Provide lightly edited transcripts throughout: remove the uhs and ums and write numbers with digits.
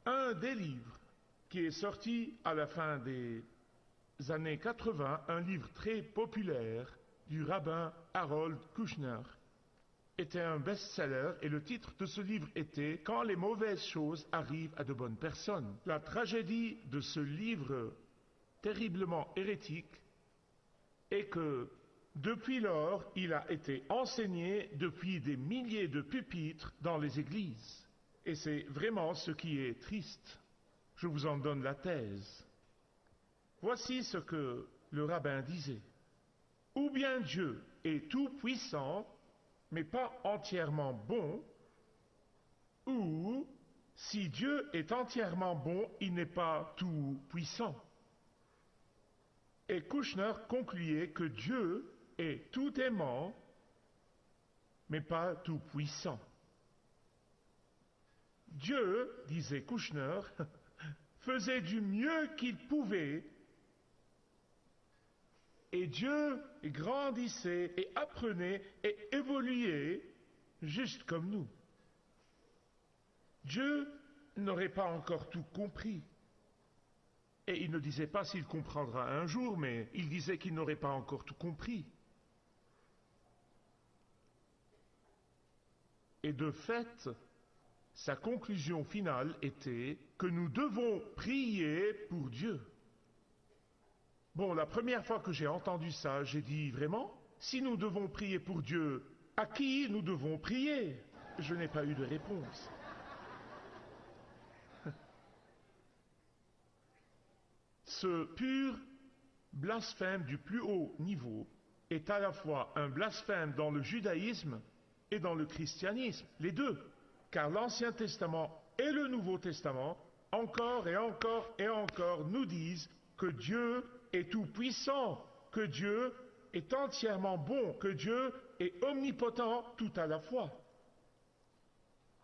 Un des livres qui est sorti à la fin des années 80, un livre très populaire du rabbin Harold Kushner, était un best-seller et le titre de ce livre était « Quand les mauvaises choses arrivent à de bonnes personnes ». La tragédie de ce livre terriblement hérétique est que depuis lors, il a été enseigné depuis des milliers de pupitres dans les églises. Et c'est vraiment ce qui est triste. Je vous en donne la thèse. Voici ce que le rabbin disait. Ou bien Dieu est tout puissant, mais pas entièrement bon, ou si Dieu est entièrement bon, il n'est pas tout puissant. Et Kushner concluait que Dieu est tout aimant, mais pas tout puissant. Dieu, disait Kushner, faisait du mieux qu'il pouvait, et Dieu grandissait et apprenait et évoluait juste comme nous. Dieu n'aurait pas encore tout compris. Et il ne disait pas s'il comprendra un jour, mais il disait qu'il n'aurait pas encore tout compris. Et de fait, sa conclusion finale était que nous devons prier pour Dieu. Bon, la première fois que j'ai entendu ça, j'ai dit vraiment, si nous devons prier pour Dieu, à qui nous devons prier? Je n'ai pas eu de réponse. Ce pur blasphème du plus haut niveau est à la fois un blasphème dans le judaïsme et dans le christianisme, les deux. Car l'Ancien Testament et le Nouveau Testament, encore et encore et encore, nous disent que Dieu est tout puissant, que Dieu est entièrement bon, que Dieu est omnipotent tout à la fois.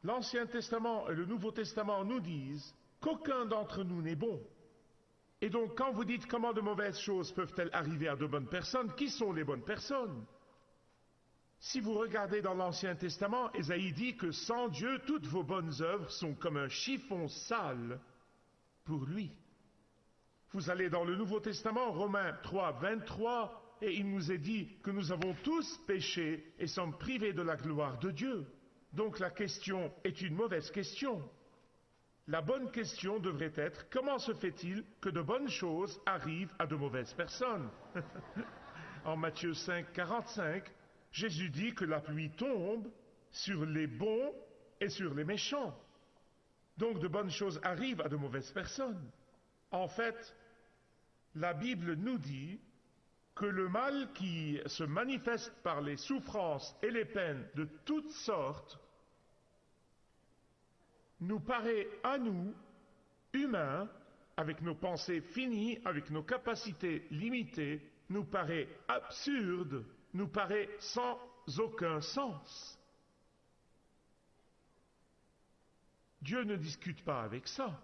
L'Ancien Testament et le Nouveau Testament nous disent qu'aucun d'entre nous n'est bon. Et donc, quand vous dites comment de mauvaises choses peuvent-elles arriver à de bonnes personnes, qui sont les bonnes personnes? Si vous regardez dans l'Ancien Testament, Ésaïe dit que sans Dieu, toutes vos bonnes œuvres sont comme un chiffon sale pour lui. Vous allez dans le Nouveau Testament, Romains 3, 23, et il nous est dit que nous avons tous péché et sommes privés de la gloire de Dieu. Donc la question est une mauvaise question. La bonne question devrait être, comment se fait-il que de bonnes choses arrivent à de mauvaises personnes? En Matthieu 5, 45, Jésus dit que la pluie tombe sur les bons et sur les méchants. Donc de bonnes choses arrivent à de mauvaises personnes. En fait, la Bible nous dit que le mal qui se manifeste par les souffrances et les peines de toutes sortes nous paraît à nous, humains, avec nos pensées finies, avec nos capacités limitées, nous paraît absurde, nous paraît sans aucun sens. Dieu ne discute pas avec ça.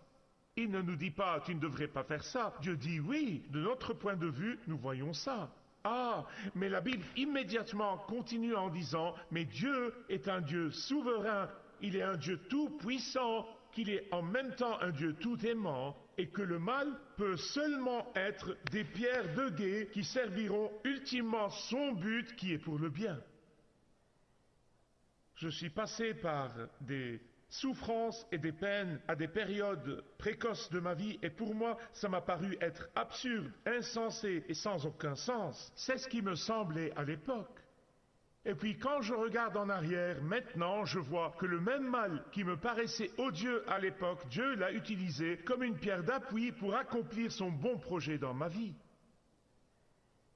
Il ne nous dit pas « tu ne devrais pas faire ça ». Dieu dit « oui, de notre point de vue, nous voyons ça ». Ah, mais la Bible immédiatement continue en disant « mais Dieu est un Dieu souverain, il est un Dieu tout-puissant, qu'il est en même temps un Dieu tout-aimant, et que le mal peut seulement être des pierres de guet qui serviront ultimement son but qui est pour le bien. » Je suis passé par des souffrances et des peines à des périodes précoces de ma vie, et pour moi, ça m'a paru être absurde, insensé et sans aucun sens. C'est ce qui me semblait à l'époque. Et puis quand je regarde en arrière, maintenant, je vois que le même mal qui me paraissait odieux à l'époque, Dieu l'a utilisé comme une pierre d'appui pour accomplir son bon projet dans ma vie.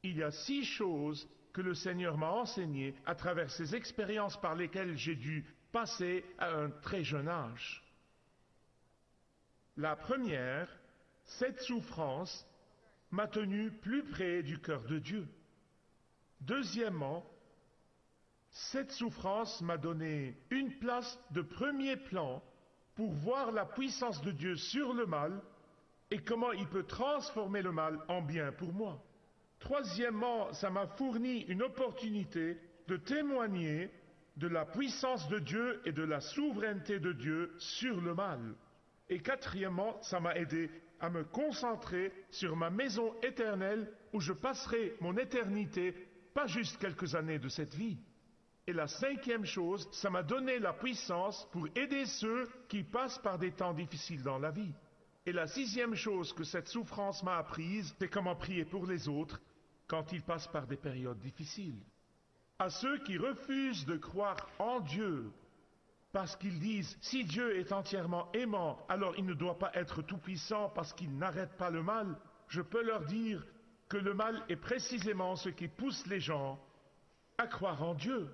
Il y a 6 choses que le Seigneur m'a enseignées à travers ces expériences par lesquelles j'ai dû passer à un très jeune âge. La première, cette souffrance m'a tenu plus près du cœur de Dieu. Deuxièmement, cette souffrance m'a donné une place de premier plan pour voir la puissance de Dieu sur le mal et comment il peut transformer le mal en bien pour moi. Troisièmement, ça m'a fourni une opportunité de témoigner de la puissance de Dieu et de la souveraineté de Dieu sur le mal. Et quatrièmement, ça m'a aidé à me concentrer sur ma maison éternelle où je passerai mon éternité, pas juste quelques années de cette vie. Et la cinquième chose, ça m'a donné la puissance pour aider ceux qui passent par des temps difficiles dans la vie. Et la sixième chose que cette souffrance m'a apprise, c'est comment prier pour les autres quand ils passent par des périodes difficiles. À ceux qui refusent de croire en Dieu, parce qu'ils disent, si Dieu est entièrement aimant, alors il ne doit pas être tout-puissant parce qu'il n'arrête pas le mal, je peux leur dire que le mal est précisément ce qui pousse les gens à croire en Dieu.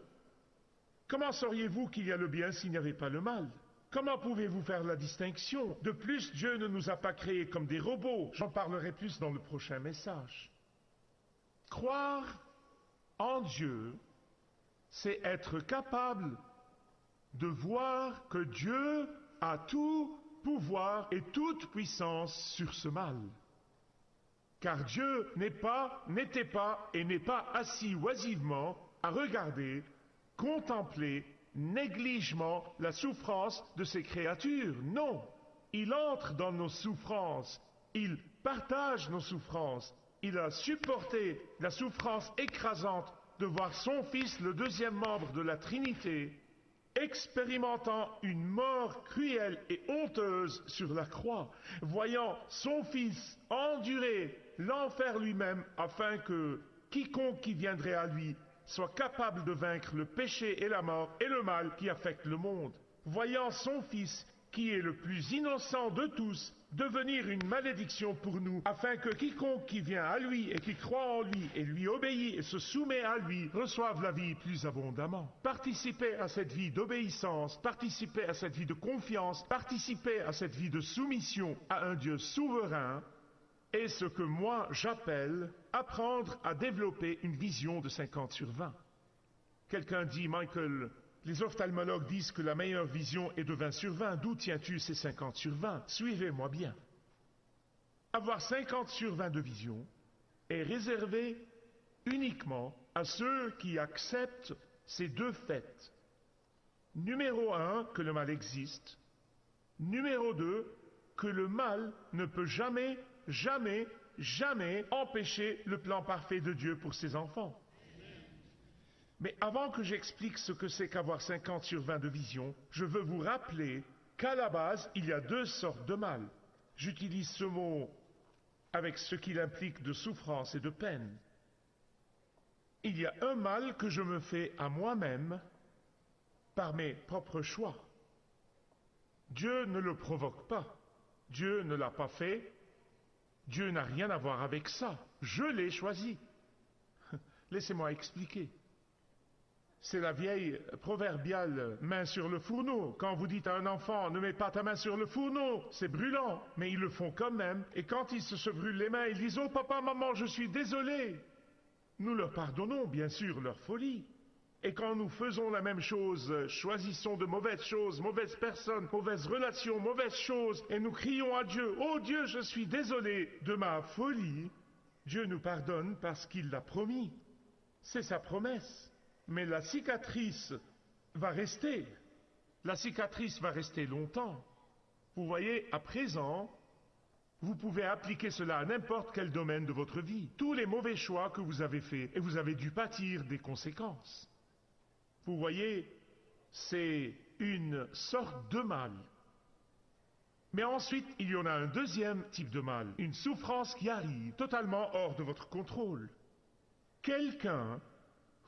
Comment sauriez-vous qu'il y a le bien s'il n'y avait pas le mal? Comment pouvez-vous faire la distinction? De plus, Dieu ne nous a pas créés comme des robots. J'en parlerai plus dans le prochain message. Croire en Dieu, c'est être capable de voir que Dieu a tout pouvoir et toute puissance sur ce mal. Car Dieu n'était pas et n'est pas assis oisivement à regarder, contempler négligement la souffrance de ses créatures. Non, il entre dans nos souffrances, il partage nos souffrances, il a supporté la souffrance écrasante de voir son Fils, le deuxième membre de la Trinité, expérimentant une mort cruelle et honteuse sur la croix, voyant son Fils endurer l'enfer lui-même afin que quiconque qui viendrait à lui soit capable de vaincre le péché et la mort et le mal qui affectent le monde, voyant son Fils, qui est le plus innocent de tous, devenir une malédiction pour nous, afin que quiconque qui vient à lui et qui croit en lui et lui obéit et se soumet à lui, reçoive la vie plus abondamment. Participez à cette vie d'obéissance, participez à cette vie de confiance, participez à cette vie de soumission à un Dieu souverain, est ce que moi j'appelle apprendre à développer une vision de 50/20. Quelqu'un dit, Michael, les ophtalmologues disent que la meilleure vision est de 20/20. D'où tiens-tu ces 50/20? Suivez-moi bien. Avoir 50/20 de vision est réservé uniquement à ceux qui acceptent ces deux faits. Numéro 1, que le mal existe. Numéro 2, que le mal ne peut jamais empêcher le plan parfait de Dieu pour ses enfants. Mais avant que j'explique ce que c'est qu'avoir 50/20 de vision, je veux vous rappeler qu'à la base, il y a deux sortes de mal. J'utilise ce mot avec ce qu'il implique de souffrance et de peine. Il y a un mal que je me fais à moi-même par mes propres choix. Dieu ne le provoque pas. Dieu ne l'a pas fait. Dieu n'a rien à voir avec ça. Je l'ai choisi. Laissez-moi expliquer. C'est la vieille proverbiale main sur le fourneau. Quand vous dites à un enfant, ne mets pas ta main sur le fourneau, c'est brûlant, mais ils le font quand même. Et quand ils se brûlent les mains, ils disent, oh papa, maman, je suis désolé. Nous leur pardonnons, bien sûr, leur folie. Et quand nous faisons la même chose, choisissons de mauvaises choses, mauvaises personnes, mauvaises relations, mauvaises choses, et nous crions à Dieu, oh Dieu, je suis désolé de ma folie, Dieu nous pardonne parce qu'il l'a promis. C'est sa promesse. Mais la cicatrice va rester. La cicatrice va rester longtemps. Vous voyez, à présent, vous pouvez appliquer cela à n'importe quel domaine de votre vie. Tous les mauvais choix que vous avez faits, et vous avez dû pâtir des conséquences. Vous voyez, c'est une sorte de mal. Mais ensuite, il y en a un deuxième type de mal. Une souffrance qui arrive totalement hors de votre contrôle. Quelqu'un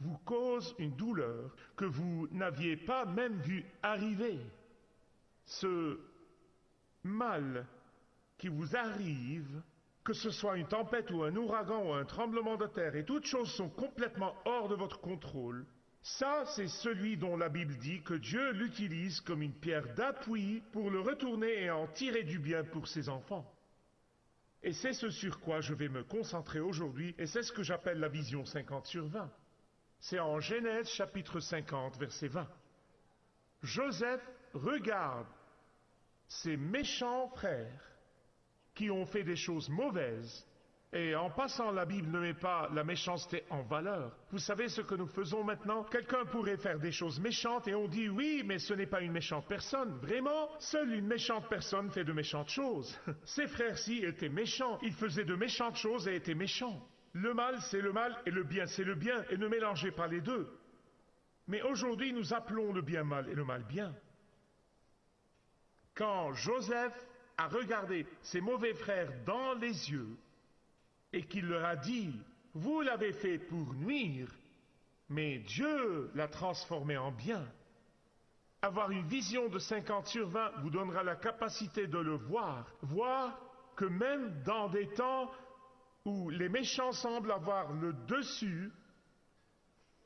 vous cause une douleur que vous n'aviez pas même vu arriver. Ce mal qui vous arrive, que ce soit une tempête ou un ouragan ou un tremblement de terre, et toutes choses sont complètement hors de votre contrôle, ça c'est celui dont la Bible dit que Dieu l'utilise comme une pierre d'appui pour le retourner et en tirer du bien pour ses enfants. Et c'est ce sur quoi je vais me concentrer aujourd'hui, et c'est ce que j'appelle la vision 50/20. C'est en Genèse chapitre 50, verset 20. Joseph regarde ses méchants frères qui ont fait des choses mauvaises Et en passant, la Bible ne met pas la méchanceté en valeur. Vous savez ce que nous faisons maintenant? Quelqu'un pourrait faire des choses méchantes et on dit oui, mais ce n'est pas une méchante personne. Vraiment? Seule une méchante personne fait de méchantes choses. Ces frères-ci étaient méchants. Ils faisaient de méchantes choses et étaient méchants. Le mal, c'est le mal et le bien, c'est le bien. Et ne mélangez pas les deux. Mais aujourd'hui, nous appelons le bien mal et le mal bien. Quand Joseph a regardé ses mauvais frères dans les yeux, et qu'il leur a dit, vous l'avez fait pour nuire, mais Dieu l'a transformé en bien. Avoir une vision de 50/20 vous donnera la capacité de le voir que même dans des temps où les méchants semblent avoir le dessus,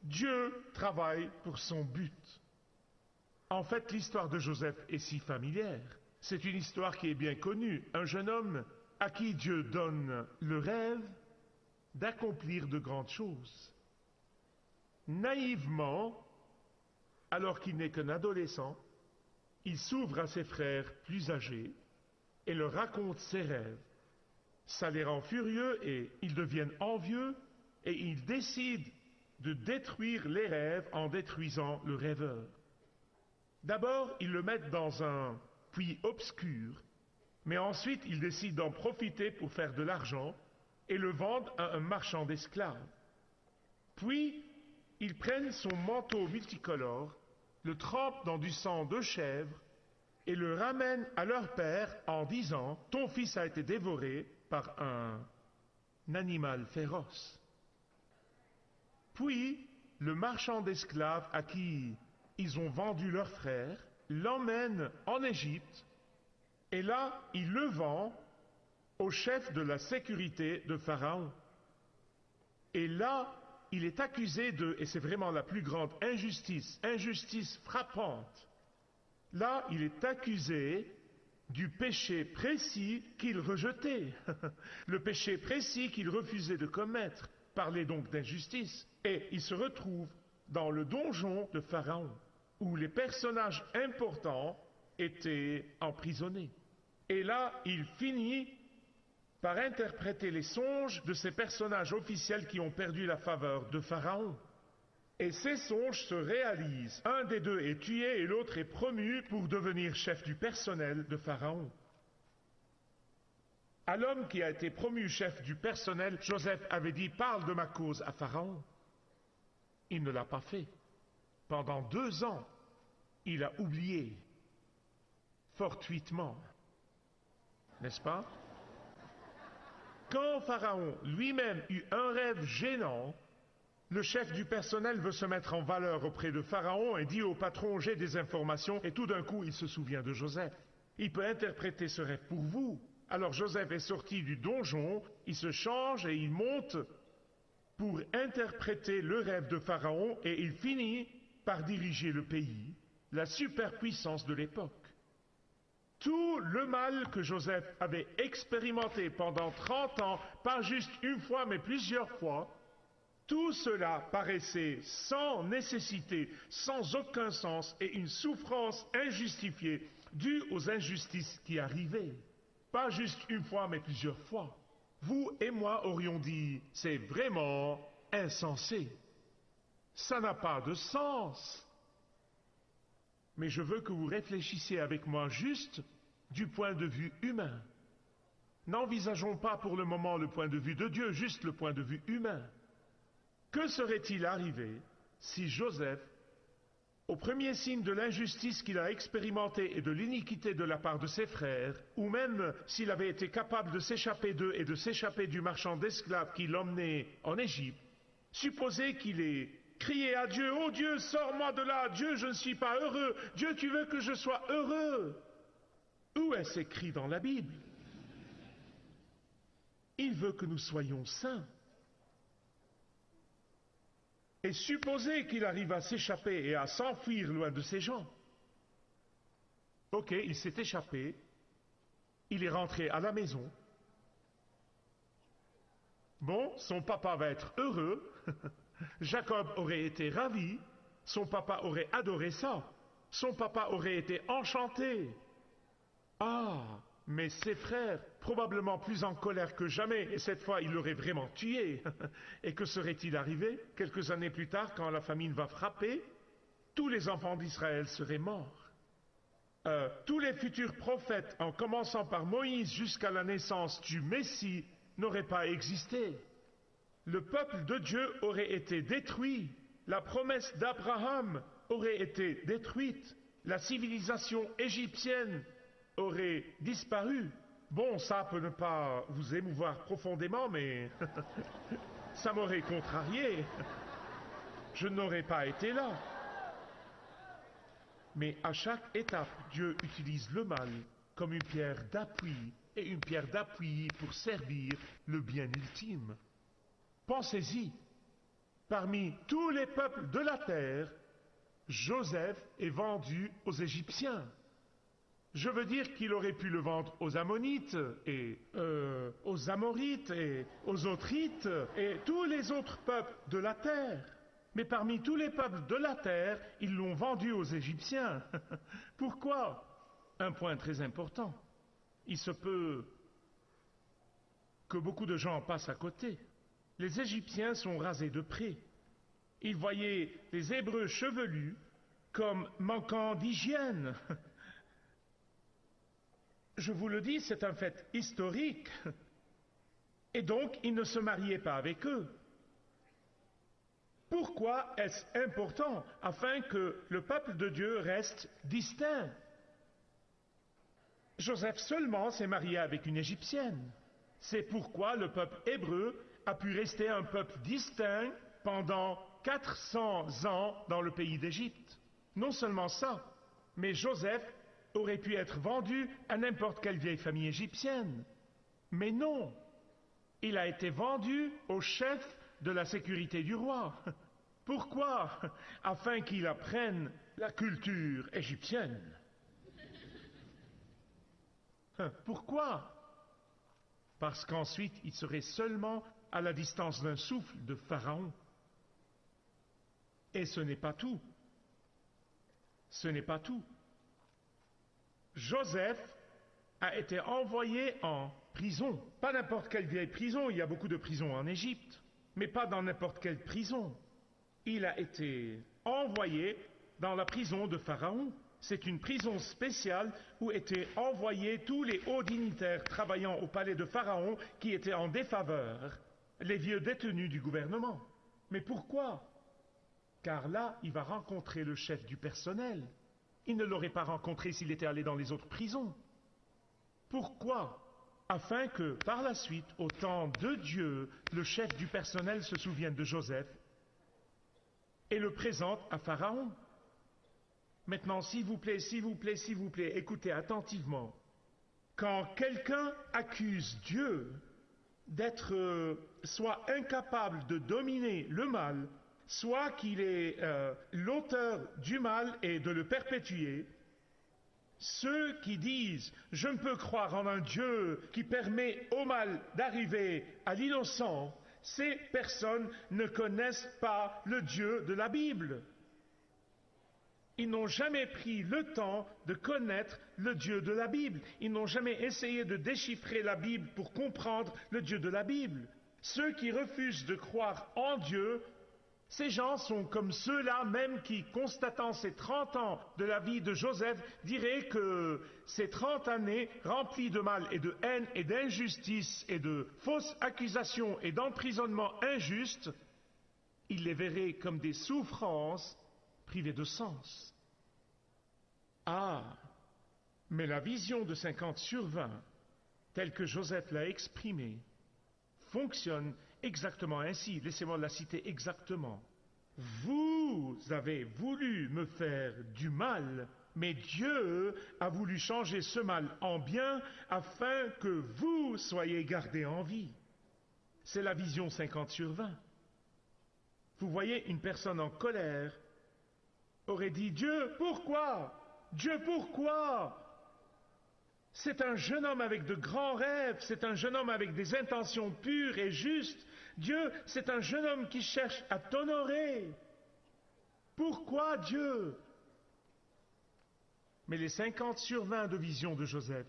Dieu travaille pour son but. En fait, l'histoire de Joseph est si familière. C'est une histoire qui est bien connue. Un jeune homme à qui Dieu donne le rêve d'accomplir de grandes choses. Naïvement, alors qu'il n'est qu'un adolescent, il s'ouvre à ses frères plus âgés et leur raconte ses rêves. Ça les rend furieux et ils deviennent envieux et ils décident de détruire les rêves en détruisant le rêveur. D'abord, ils le mettent dans un puits obscur. Mais ensuite, ils décident d'en profiter pour faire de l'argent et le vendent à un marchand d'esclaves. Puis, ils prennent son manteau multicolore, le trempent dans du sang de chèvre et le ramènent à leur père en disant « Ton fils a été dévoré par un animal féroce. » Puis, le marchand d'esclaves à qui ils ont vendu leur frère l'emmène en Égypte. Et là, il le vend au chef de la sécurité de Pharaon. Et là, il est accusé et c'est vraiment la plus grande injustice frappante. Là, il est accusé du péché précis qu'il rejetait, le péché précis qu'il refusait de commettre. Parlez donc d'injustice. Et il se retrouve dans le donjon de Pharaon, où les personnages importants étaient emprisonnés. Et là, il finit par interpréter les songes de ces personnages officiels qui ont perdu la faveur de Pharaon. Et ces songes se réalisent. Un des deux est tué et l'autre est promu pour devenir chef du personnel de Pharaon. À l'homme qui a été promu chef du personnel, Joseph avait dit « Parle de ma cause à Pharaon ». Il ne l'a pas fait. Pendant 2 ans, il a oublié, fortuitement, n'est-ce pas? Quand Pharaon lui-même eut un rêve gênant, le chef du personnel veut se mettre en valeur auprès de Pharaon et dit au patron « J'ai des informations » et tout d'un coup il se souvient de Joseph. Il peut interpréter ce rêve pour vous. Alors Joseph est sorti du donjon, il se change et il monte pour interpréter le rêve de Pharaon et il finit par diriger le pays, la superpuissance de l'époque. Tout le mal que Joseph avait expérimenté pendant 30 ans, pas juste une fois mais plusieurs fois, tout cela paraissait sans nécessité, sans aucun sens et une souffrance injustifiée due aux injustices qui arrivaient. Pas juste une fois mais plusieurs fois. Vous et moi aurions dit, c'est vraiment insensé. Ça n'a pas de sens. Mais je veux que vous réfléchissiez avec moi juste du point de vue humain. N'envisageons pas pour le moment le point de vue de Dieu, juste le point de vue humain. Que serait-il arrivé si Joseph, au premier signe de l'injustice qu'il a expérimenté et de l'iniquité de la part de ses frères, ou même s'il avait été capable de s'échapper d'eux et de s'échapper du marchand d'esclaves qui l'emmenait en Égypte, supposez qu'il ait crié à Dieu, « Oh Dieu, sors-moi de là, Dieu, je ne suis pas heureux, Dieu, tu veux que je sois heureux ?» Où est-ce écrit dans la Bible? Il veut que nous soyons saints. Et supposez qu'il arrive à s'échapper et à s'enfuir loin de ces gens. Ok, il s'est échappé, il est rentré à la maison. Bon, son papa va être heureux. Jacob aurait été ravi. Son papa aurait adoré ça. Son papa aurait été enchanté. Ah, Mais ses frères, probablement plus en colère que jamais, et cette fois il l'aurait vraiment tué. Et que serait-il arrivé? Quelques années plus tard, quand la famine va frapper, tous les enfants d'Israël seraient morts. Tous les futurs prophètes, en commençant par Moïse jusqu'à la naissance du Messie, n'auraient pas existé. Le peuple de Dieu aurait été détruit. La promesse d'Abraham aurait été détruite. La civilisation égyptienne aurait disparu. Bon, ça peut ne pas vous émouvoir profondément, mais ça m'aurait contrarié. Je n'aurais pas été là. Mais à chaque étape, Dieu utilise le mal comme une pierre d'appui, et une pierre d'appui pour servir le bien ultime. Pensez-y, parmi tous les peuples de la terre, Joseph est vendu aux Égyptiens. Je veux dire qu'il aurait pu le vendre aux Ammonites, et aux Amorites, et aux Autrites, et tous les autres peuples de la terre. Mais parmi tous les peuples de la terre, ils l'ont vendu aux Égyptiens. Pourquoi? Un point très important. Il se peut que beaucoup de gens passent à côté. Les Égyptiens sont rasés de près. Ils voyaient les Hébreux chevelus comme manquant d'hygiène. Je vous le dis, c'est un fait historique. Et donc, ils ne se mariaient pas avec eux. Pourquoi est-ce important? Afin que le peuple de Dieu reste distinct. Joseph seulement s'est marié avec une Égyptienne. C'est pourquoi le peuple hébreu a pu rester un peuple distinct pendant 400 ans dans le pays d'Égypte. Non seulement ça, mais Joseph aurait pu être vendu à n'importe quelle vieille famille égyptienne. Mais non, il a été vendu au chef de la sécurité du roi. Pourquoi? Afin qu'il apprenne la culture égyptienne. Pourquoi? Parce qu'ensuite il serait seulement à la distance d'un souffle de Pharaon. Et ce n'est pas tout. Ce n'est pas tout. Joseph a été envoyé en prison. Pas n'importe quelle vieille prison, il y a beaucoup de prisons en Égypte, mais pas dans n'importe quelle prison. Il a été envoyé dans la prison de Pharaon. C'est une prison spéciale où étaient envoyés tous les hauts dignitaires travaillant au palais de Pharaon qui étaient en défaveur, les vieux détenus du gouvernement. Mais pourquoi? Car là, il va rencontrer le chef du personnel. Il ne l'aurait pas rencontré s'il était allé dans les autres prisons. Pourquoi? Afin que, par la suite, au temps de Dieu, le chef du personnel se souvienne de Joseph et le présente à Pharaon. Maintenant, s'il vous plaît, écoutez attentivement. Quand quelqu'un accuse Dieu d'être soit incapable de dominer le mal, soit qu'il est l'auteur du mal et de le perpétuer, ceux qui disent « je ne peux croire en un Dieu qui permet au mal d'arriver à l'innocent », ces personnes ne connaissent pas le Dieu de la Bible. Ils n'ont jamais pris le temps de connaître le Dieu de la Bible. Ils n'ont jamais essayé de déchiffrer la Bible pour comprendre le Dieu de la Bible. Ceux qui refusent de croire en Dieu, ces gens sont comme ceux-là même qui, constatant ces 30 ans de la vie de Joseph, diraient que ces 30 années remplies de mal et de haine et d'injustice et de fausses accusations et d'emprisonnement injuste, ils les verraient comme des souffrances privées de sens. Ah, mais la vision de 50 sur 20, telle que Joseph l'a exprimée, fonctionne exactement ainsi. Laissez-moi la citer exactement. Vous avez voulu me faire du mal, mais Dieu a voulu changer ce mal en bien afin que vous soyez gardés en vie. C'est la vision 50 sur 20. Vous voyez, une personne en colère aurait dit « Dieu, pourquoi? Dieu, pourquoi ?» C'est un jeune homme avec de grands rêves, c'est un jeune homme avec des intentions pures et justes. Dieu, c'est un jeune homme qui cherche à t'honorer. Pourquoi Dieu? Mais les 50 sur 20 de vision de Joseph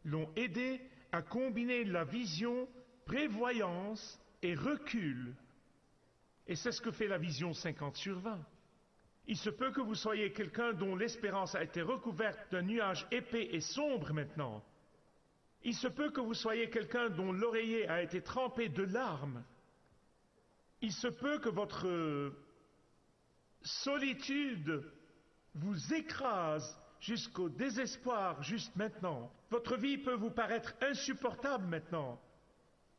l'ont aidé à combiner la vision, prévoyance et recul. Et c'est ce que fait la vision 50/20. Il se peut que vous soyez quelqu'un dont l'espérance a été recouverte d'un nuage épais et sombre maintenant. Il se peut que vous soyez quelqu'un dont l'oreiller a été trempé de larmes. Il se peut que votre solitude vous écrase jusqu'au désespoir juste maintenant. Votre vie peut vous paraître insupportable maintenant.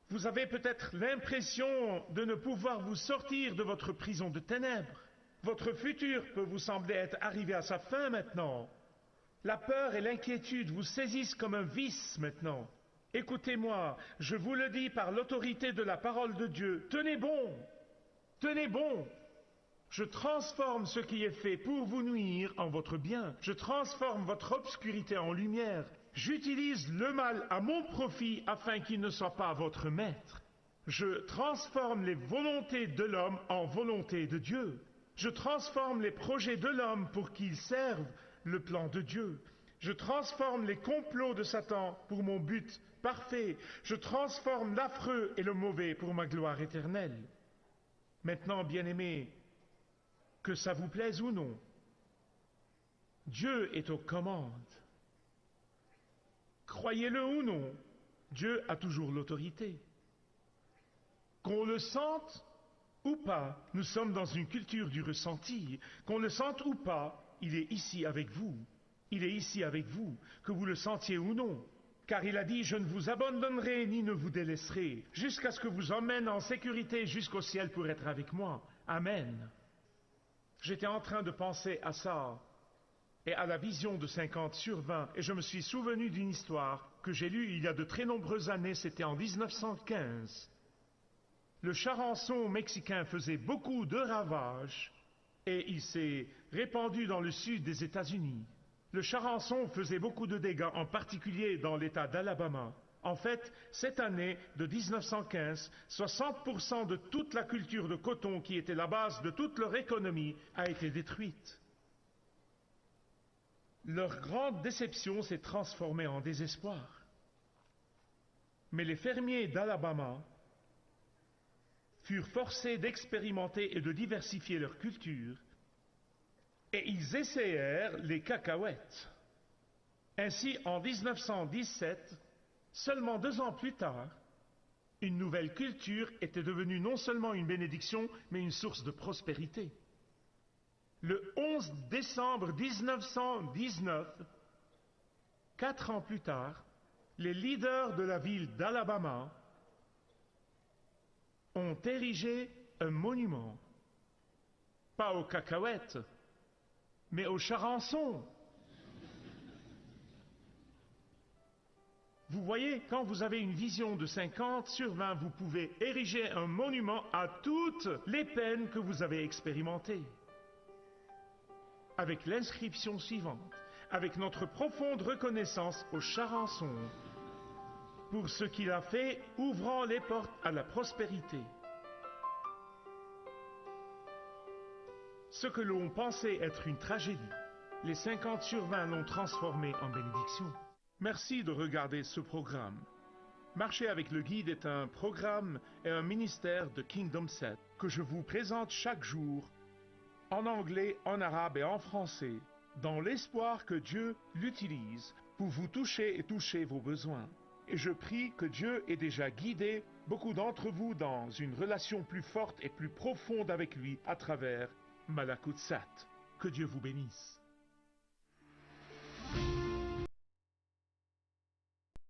Vous avez peut-être l'impression de ne pouvoir vous sortir de votre prison de ténèbres. Votre futur peut vous sembler être arrivé à sa fin maintenant. La peur et l'inquiétude vous saisissent comme un vice maintenant. Écoutez-moi, je vous le dis par l'autorité de la parole de Dieu. Tenez bon! Tenez bon! Je transforme ce qui est fait pour vous nuire en votre bien. Je transforme votre obscurité en lumière. J'utilise le mal à mon profit afin qu'il ne soit pas votre maître. Je transforme les volontés de l'homme en volontés de Dieu. Je transforme les projets de l'homme pour qu'ils servent le plan de Dieu. Je transforme les complots de Satan pour mon but parfait. Je transforme l'affreux et le mauvais pour ma gloire éternelle. Maintenant, bien-aimés, que ça vous plaise ou non, Dieu est aux commandes. Croyez-le ou non, Dieu a toujours l'autorité. Qu'on le sente ou pas, nous sommes dans une culture du ressenti. Qu'on le sente ou pas, il est ici avec vous. Il est ici avec vous, que vous le sentiez ou non. Car il a dit, je ne vous abandonnerai ni ne vous délaisserai, jusqu'à ce que vous emmène en sécurité jusqu'au ciel pour être avec moi. Amen. J'étais en train de penser à ça, et à la vision de 50/20, et je me suis souvenu d'une histoire que j'ai lue il y a de très nombreuses années, c'était en 1915. Le charançon mexicain faisait beaucoup de ravages et il s'est répandu dans le sud des États-Unis. Le charançon faisait beaucoup de dégâts, en particulier dans l'État d'Alabama. En fait, cette année de 1915, 60% de toute la culture de coton qui était la base de toute leur économie a été détruite. Leur grande déception s'est transformée en désespoir. Mais les fermiers d'Alabama furent forcés d'expérimenter et de diversifier leur culture, et ils essayèrent les cacahuètes. Ainsi, en 1917, seulement 2 ans plus tard, une nouvelle culture était devenue non seulement une bénédiction, mais une source de prospérité. Le 11 décembre 1919, 4 ans plus tard, les leaders de la ville d'Alabama ont érigé un monument, pas aux cacahuètes, mais aux charançons. Vous voyez, quand vous avez une vision de 50/20, vous pouvez ériger un monument à toutes les peines que vous avez expérimentées. Avec l'inscription suivante, avec notre profonde reconnaissance au charançon, pour ce qu'il a fait, ouvrant les portes à la prospérité. Ce que l'on pensait être une tragédie, les 50/20 l'ont transformé en bénédiction. Merci de regarder ce programme. Marcher avec le guide est un programme et un ministère de Kingdom Set que je vous présente chaque jour, en anglais, en arabe et en français, dans l'espoir que Dieu l'utilise pour vous toucher et toucher vos besoins. Et je prie que Dieu ait déjà guidé beaucoup d'entre vous dans une relation plus forte et plus profonde avec lui à travers Malakut Sat. Que Dieu vous bénisse.